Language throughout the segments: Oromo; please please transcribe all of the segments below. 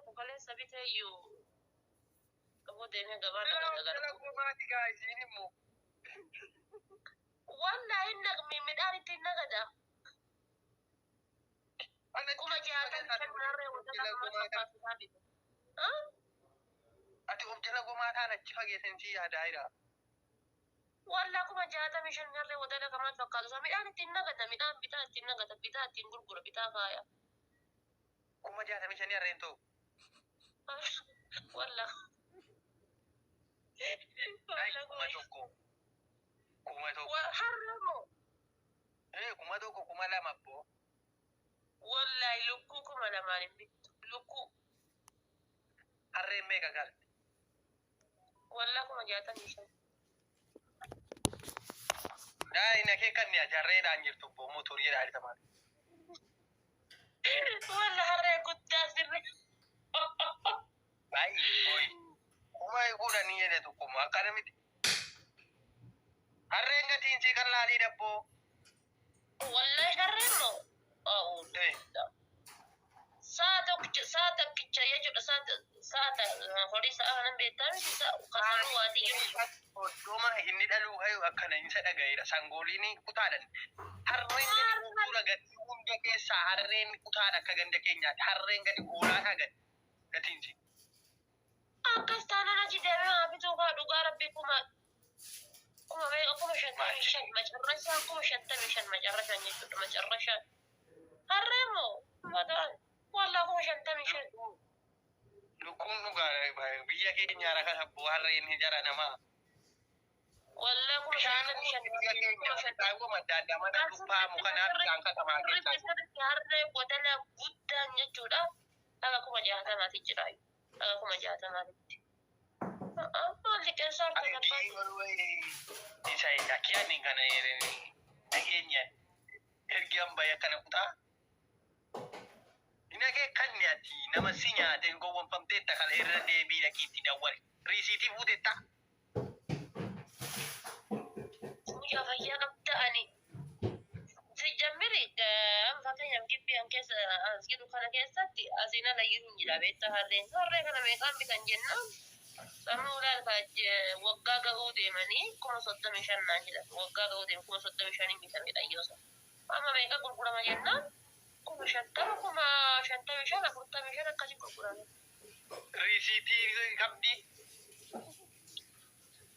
kukale sabite yu kabo dene gabar dagar ko ma ti guys ini mo wallahi innak midari tinagada ana kuma jata tanare wadana ma sabi ati jala go ma ta na ci fage sen ci ya daira walla kuma jata mishan nare wadana kama fakkaatu sa midari tinagada midan bita tinagada bita tingurgura bita kaya kuma jata mishan ya rento walla kuma tokko harramo kuma tokko kuma lama po wallahi lukku kuma lamani bitu lukku harre mega gal walla kuma jata mishan dai na ke kan ne jarre da ngirtu bo motor yira ari tamam walla harre kutta sirri bai oi kuma ai gura ni yede to kuma akademi harre ngati inci kan lali dabbo wallahi harre no saata picca yejuɗo saata hori sa'a nan ɓe tawi kasanu wati doma inni ɗalu hayo akkana in saɗa gayra sangolini kutaɗan harren gadi kura gadi hunde ke sa harren kutaɗa ka gande kenya harren gadi golata gadi gatinji akkas tananaji deme ha fito ka ɗuga rabbi kuma shantamishan macarrasha kuma shantamishan macarrashan yejuɗo macarrashan harremo wadan walla kuma shantamishan lukun nuga biya kenya raka sabbo harren hijara nama walla kuma shantamishan tago madada mana tupa mukana angka sama kita harre godala guddan jechuudha aga kuma jahatamaati jirayu aga kuma jahatamaati malli qeensarta isa yakiani kana yereni agenya ergian baya kana kuta inage kanyati nama sinya den go won pamte takal herre de bi dakiti dawal risiti budeta ya fayya qabta ani sijamiri am fakanya gibbi an kesa asgidu kana kesatti asina la yirun jira betta harre kana me kan bitan jenna samula ka wagga ga ode mani kuma sotta me shanna jira wagga ga ode kuma sotta me shani bitan bitan yosa amma me ka kurkura ma jenna kuma shanta me shana kurta me shana kasi kurkura risiti kabdi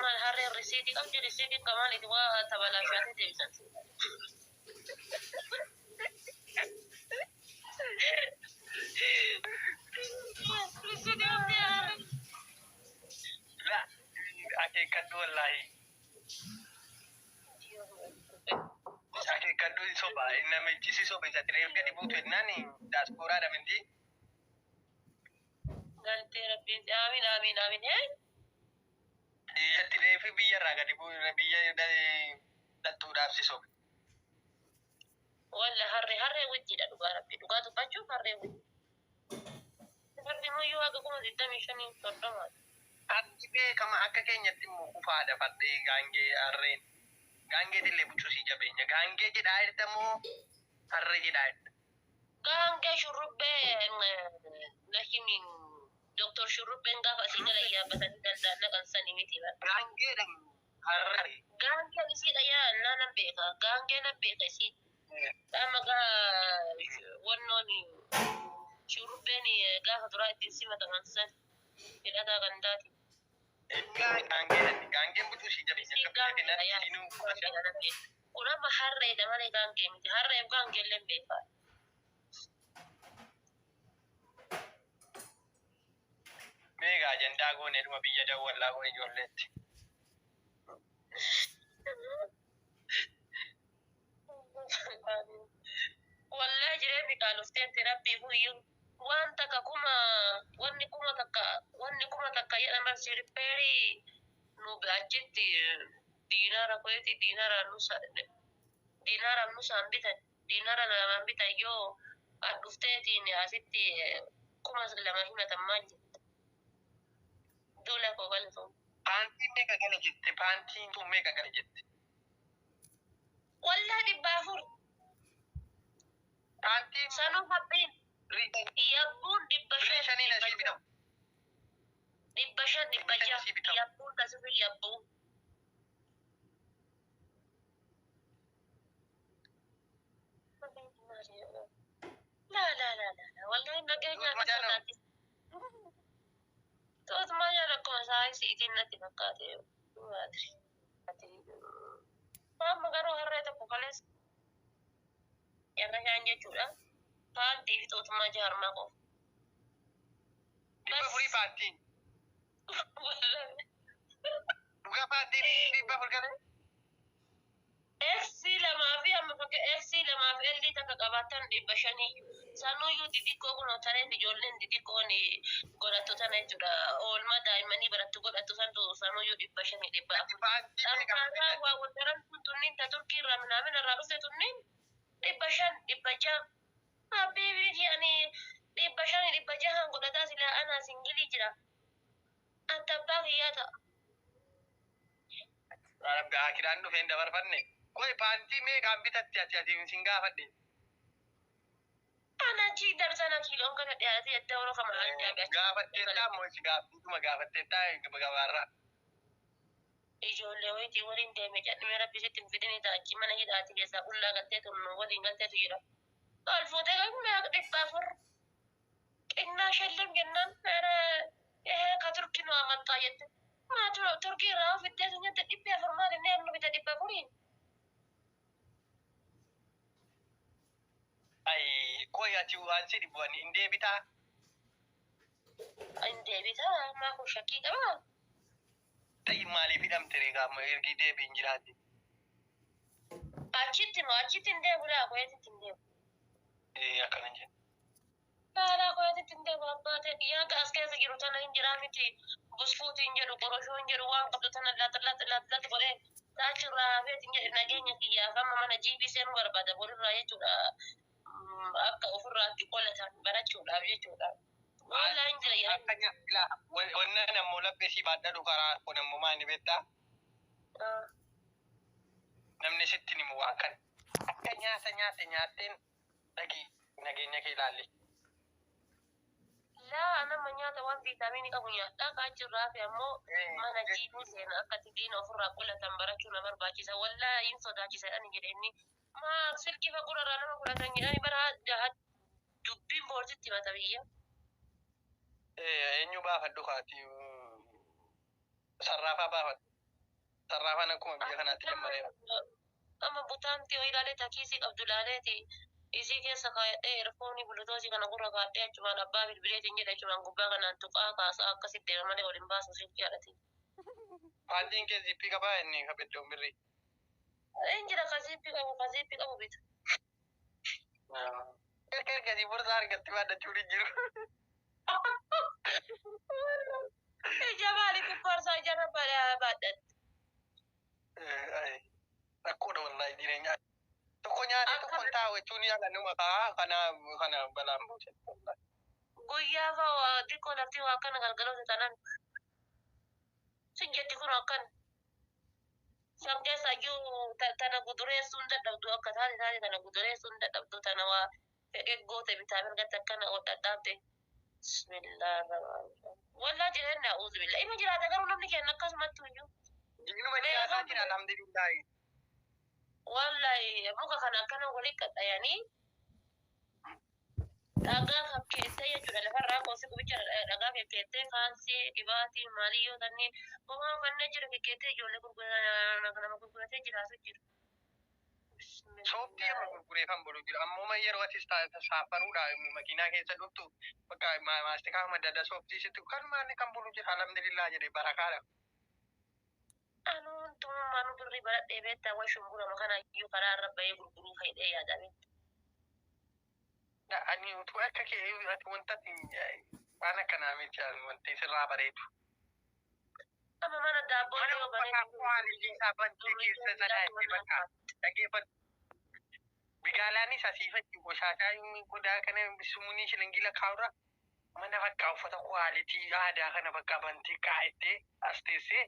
mal harre risiti kabdi risiti kamali wa tabala shati de bitan la ake kaddu wallahi ake kaddu soba inna me jisi soba satire gadi butu nani diaspora da menti galte rabbi amin amin amin iya tirefi biya raga di bu biya da tu dafsi soba walla harre wajji da duga rabbi duga to bacho harre wajji harre mo yo aga kuma ditta mishani todama adbe kama akka kenya timmu kufada fadde gange arren gange dille bucu si jabenya gange ji dairta mo harre ji dairta gange shurubbe lakini doktor shurubbe ngafa sinala ya batani danda kan sani miti ba gange dan harre gange si da ya nana beka gange na beka si amaga wannoni shurubbe ni gafa durati sima tangan san ida da gandati gange butu si jabenya kapena inu ura maharre da mane gange mi harre gange lembe fa mega ajanda go ne duma biya da wallahi ko jolletti wallahi jire mi kaluften therapy huyu wanta ka kuma wanni kuma takka yana marsi riperi no gachetti dinara koyeti dinara nusa ambita dinara na ambita yo adufteti ni asitti kuma lama himata maji dola ko galto panti mega gane jitte panti tu mega gane jitte wallahi bafur panti sanu habbin rita yabbun dibba shanii na sii bitamu. Dhibba shan dhibba jaha yabbuun tasirri yabbuu. La wallahi nageenya akka sodaatti. To'atuma jala akkuma isaa siitiin natti fakkaate amma garuu harree tokko kaleessa yarra shaan jechuudha. Paantii fi to'atuma jaarmaa qofa. Dhibba furii paantiin. Dhugaa paantiin dhibba fur galee. Eeksii lamaa fi amma fakka eeksii lamaa fi ellii takka qabaatan dhibba shanii. Sanuyyuu xixiqqoo kun tareef ijoolleen xixiqqoon godhattu tana jechuudha. Oolmaa daa'immanii barattu godhattu santu sanuyyuu dhibba shanii dhibba afur. Dhankaasaa waa wadaran tunniin ta turkii irraa minaamin irraa dhufte tunniin dhibba shan dhibba jaha. Habiibii ani dhibba shanii dhibba jahaan godhataa silaa anaa singilii jira. Anta abbaa kiyyaa ta'a. Akiraan dhufeen dabarfanne. Koi paantii meeqaan bitatti ati sin gaafadhe. Anachi darsana kiiloon kana dhiyaatee adda warra kama addaa gaafatteedhaa moo si gaaffiituma gaafatteedhaa gabaarraa. Ijoollee wayitii waliin deeme jedhamee rabbisitti hin fidini taachi mana hidhaati keessaa qullaa galtee tunnu waliin galteetu jira. Ol fuutee meeqa dhibba afur xinnaa shallim jennaan ka turkii nu amantaa jette. Maa turkii irraa fiddee sun jette dhibbi afur maal inni nu bita dhibba afuriin. Koi ati waan si dhibban hin deebitaa? Hin deebitaa maa kun shakkii qabaa? Ta'in maaliif hidhamte reegaa ergi deebii hin jiraate? Achitti hin deebi'u koyeetitti hin deebi'u. Akkana jedhu. Laalaa koyeetitti hin deebi'u abbaa ta'e dhiyyaa as keessa jiru tana hin jiraa miti buskuutii hin jedhu qoroshoo hin jedhu waan qabdu tana laata godhee taachirraa hafeet hin jedhe nageenya kiyyaaf amma mana jiibisee nu barbaada bolirraa jechuudha. Akka ofirraatti qolatan barachuudhaaf jechuudha. Wallaa hin jira yaa. Wannan ammoo laphee si baadhadhu karaa kun ammoo maali beektaa? Namni sitti himu waan kana. Akka nyaatteen dhaqii nageenya kee ilaalle. Laa nama nyaata waan viitaaminii qabu nyaadhaa kaachirraa fi ammoo mana jiibuu seena akka tidiin ofirraa qolatan barachuu na barbaachisa. Wallaa hin sodaachisa ani jedheenni. Maa silkii fagurarraa nama fudhatan jedhani bara dubbiin boorsitti himata biyya. Eenyu baafadhu kaati sarraafaa baafadhu. Sarraafaan akkuma biyya kanaatti lammareera. Amma butaanti yoo ilaalee takiisii qabdu ilaaleeti isii keessa kaayadhee eerfoonii bulutoosii kana gurra kaadhee achumaan abbaa bilbileetiin jedha achumaan gubbaa kanaan tuqaa kaasaa akkasitti deema malee waliin baasu silkii haadhati. Paantiin kee zippii qabaa inni kabeddoon birrii. Injira kazippii qabu bita. Ergasii bursaa argatti baadhachuu ni jiru. Ija maali kubbarsaa ijana baadhatti. Rakkoodha wallahi jireenya. Tokko nyaatee tokko hin taa'u jechuun yaala numa kana balaan buuse. Guyyaa fa'aa xiqqoo lafti waa akkana galgaloota tanan. Sinjetti kun akkana. San keessa iyyuu tana gudureessuun dadhabdu akka taate tana gudureessuun dadhabdu tana waa fedhee goote bitaa mirgatti akkana dadhabde. Bismillahirrahmanirrahim. Wallaa jireenya uzu billa. Ima jiraata garuu namni kenna akkasumatti iyyuu. Jignuma jiraataa jira alhamdulillahi. Wallahi muka kana akkana walii qaxxayanii dhagaa fakkeettee jechuudha lafarraa koosi gubicha dhagaa fakkeettee kaalsii dhibaatii maalii yoo tanni homaa kanneen jira fakkeettee ijoollee nama gurguratee jiraatu jiru. Sooftii amma gurgureeffam bulu jira ammoo yeroo ati saafaruudha makiinaa keessa dhuftu bakka maastikaa madda adda sooftii sitti kan maanni kan bulu jira alhamdulillah jedhee barakaadha. Anuun tummaan birrii baradhee beektaa waan shumburama kana iyyuu karaa irra bahee gurguruu fayyadee yaadame. Ani utuu akka kee wanta waan akkanaa miti wanti sirraa bareedu. Amma mana daabboo yoo bareedu. Waan isaa bantee keessa sanaa itti bakka dhageeffatu. Bigaalaanis asiifatti goshaasaa godaa kana sumuunii shilingila kaa'urra mana bakka uffata kwaalitii aadaa kana bakka bantee kaa'ettee as teessee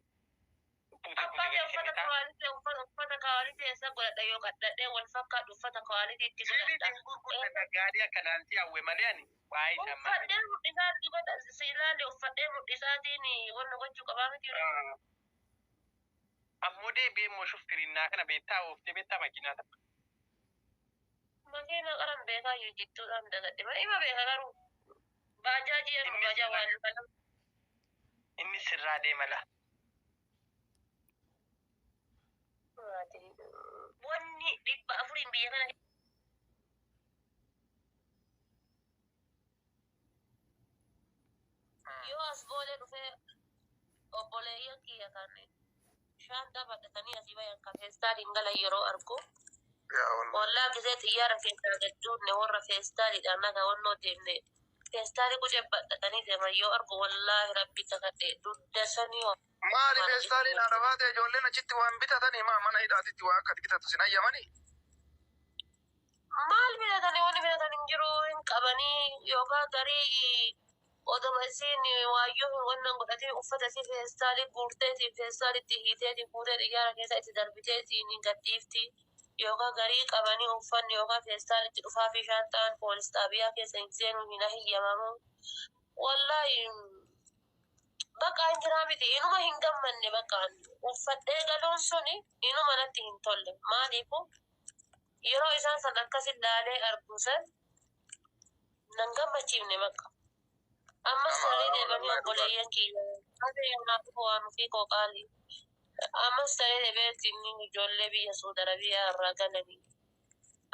puute Abbaa kee uffata gadi kwaaliti eessa godhadha yoo kadhadhee wal fakkaatu uffata kwaaliti itti godhadha. Sibiitiin gurgurta gaarii akkanaan si hawwe malee ani waa'ee shammaa. Uffadhee mudhisaatti godha siilaali uffadhee mudhisaatiin wanna gochuu qabaa miti. Ammoo deebi'ee immoo shufkirinnaa kana beektaa ooftee beektaa makiinaa ta'a. Makiina qaran beekaa yoo jittuudhaan dagadhe malee ima beeka garuu baajaajii yeroo baajaa waan lufana. Inni sirraa deemala. Wanni 400 biyya kana yoo as boolee dhufee obboleeyyan kiyya kanneen shaantaa badhatanii asii bayan kafeestaaliin gala yeroo argu wallaa gisee xiyyaara keessaa gadduunne warra feestaaliidhaan naga wannoo deemne feestaalii qucee badhatanii deeman yoo argu wallaahi rabbi kakadhe dudda sanii maali feestaaliin haadhabaate ijoolleen achitti waan bitatanii mana hidhaatitti waa akka bitatu sin ayyamanii maal bitatanii wanni bitatan hin jiru hin qabanii yookaan garii odoma isiin waayyoo wannan godhatee uffata si feestaalii guurteetiin feestaalitti hiiteetiin fuutee xiyyaara keessa itti darbiteetiin gadhiifti yookaan garii qabanii uffanni yookaan feestaalitti dhufaa fi shaantaan poolis xaabiyaa keessa hin seenuu hin hiyyamamu wallaahi bakka hin jiraa miti inuma hin gammanne bakka uffadhee galuun suni inuma natti hin tolle maaliifu yeroo isaan san akkasin laalee arguusan nan gammachiifne bakka ammas ta'ee deebanii obboleeyyan kiyya hafe yoonaaf waan ofii qooqaali ammas ta'ee deebiin ijoollee biyya Suudi Arabiyaa irraa galanii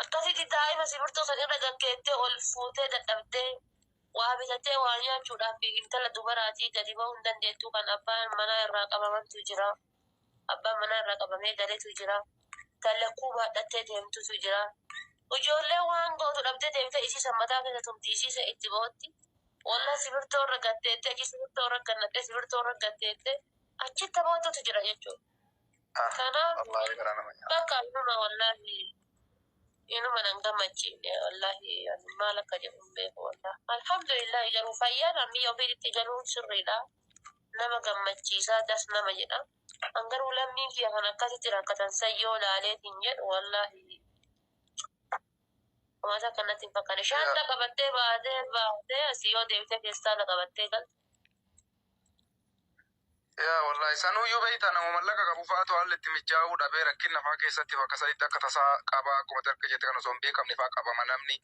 akkasitti daa'ima sibiirtuu san irra gaggeettee ol fuutee dadhabdee waa bitatee waa nyaachuudhaaf intala dubaraatii gadi ba'uu hin dandeettu kan abbaan manaa irraa qabamantu jira abbaan manaa irraa qabamee galeetu jira kan lakkuu baadhattee deemtutu jira ijoollee waan gootu dhabdee deemtee isiisa mataa keessa tumti isiisa itti ba'otti walla sibiirtuu irra gatteettee achi sibiirtuu irra gannadhee sibiirtuu irra gatteettee achitti ba'otutu jira jechuudha kanaaf bakka inuma wallaahi inuma nan gammachiifne wallaahi maal akka jedhu hin beeku wallaahi alhamdulillah garuu fayyaan biyya ofiitti galuun sirriidha nama gammachiisaa das nama jedha angaruu lammiin kiyya kan akkasitti rakkatan sayyoo laaleetiin jedhu wallaahi wanta kanatti hin fakkaane shaanta qabattee baatee asii yoo deebitee feestaala qabattee galte yaa wallahi sanuyyuu beeyta nama mallaqa qabu fa'aatu haalli itti mijaa'uu dhabee rakkinna fa'aa keessatti bakka sanitti akka tasaa qabaa akkuma tarka jette kan osoo hin beekamne fa'aa qabama namni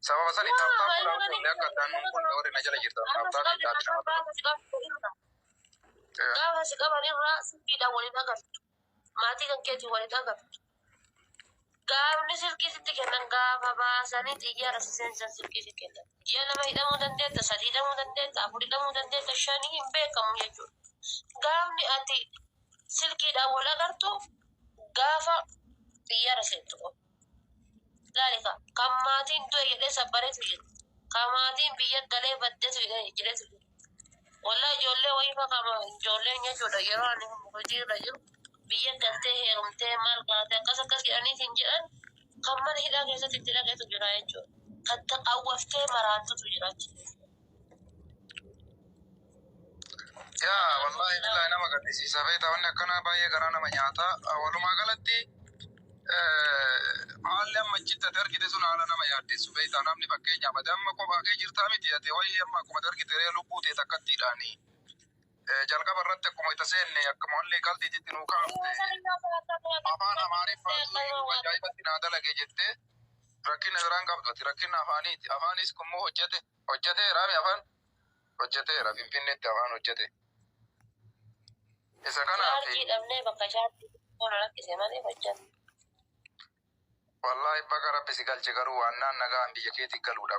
sababa sani taaftaa fuudhaa akka addaan kun warri na jala jirtan taaftaa fi daadhi nama gaafa si qaban irraa silkiidhaan waliin agartu maatii kan keetiin waliin agartu gaafni silkii sitti kennan gaafa baasanii xiyyaara si seensan silkii si kennan ji'a lama hidhamuu dandeetta 3 hidhamuu dandeetta 4 hidhamuu dandeetta 5 hin beekamu jechuudha gaafni ati silkiidhaan wal agartu gaafa xiyyaara seentu laalika kan maatiin du'e jedhee sabbareetu jiru kan maatiin biyya galee baddeetu jedhetu jiru wallaa ijoollee wayii fakkaama ijoolleen jechuudha yeroo ani hojii irra jiru biyya galtee heerumtee maal kaatee akkas jedhaniitiin jedhan kan mana hidhaa keessatti itti dhaqeetu jira jechuudha kan taqawwaftee maraattutu jira yaa wallahi billahi nama gaddisiisa beektaa wanni akkanaa baay'ee garaa nama nyaata walumaa galatti haalli amma achitti ati argite sun haala nama yaaddessu beektaa namni fakkeenyaaf ati amma kophaa kee jirtaa miti ati wayii amma akkuma ati argite ree lubbuu ta'e takkattiidhaani jalqaba irratti akkuma itti seenne akkuma wallee qaltiititti nuu kaafte afaan amaariffaa ajaa'ibatti naa dalage jettee rakkina biraan qabdu ati rakkina afaaniiti afaanis kummoo hojjeteera afaan hojjeteera finfinneetti afaan hojjete isa kanaaf wallahi bakka rabbi si galche garuu waan nagaan biyya keetti galuudha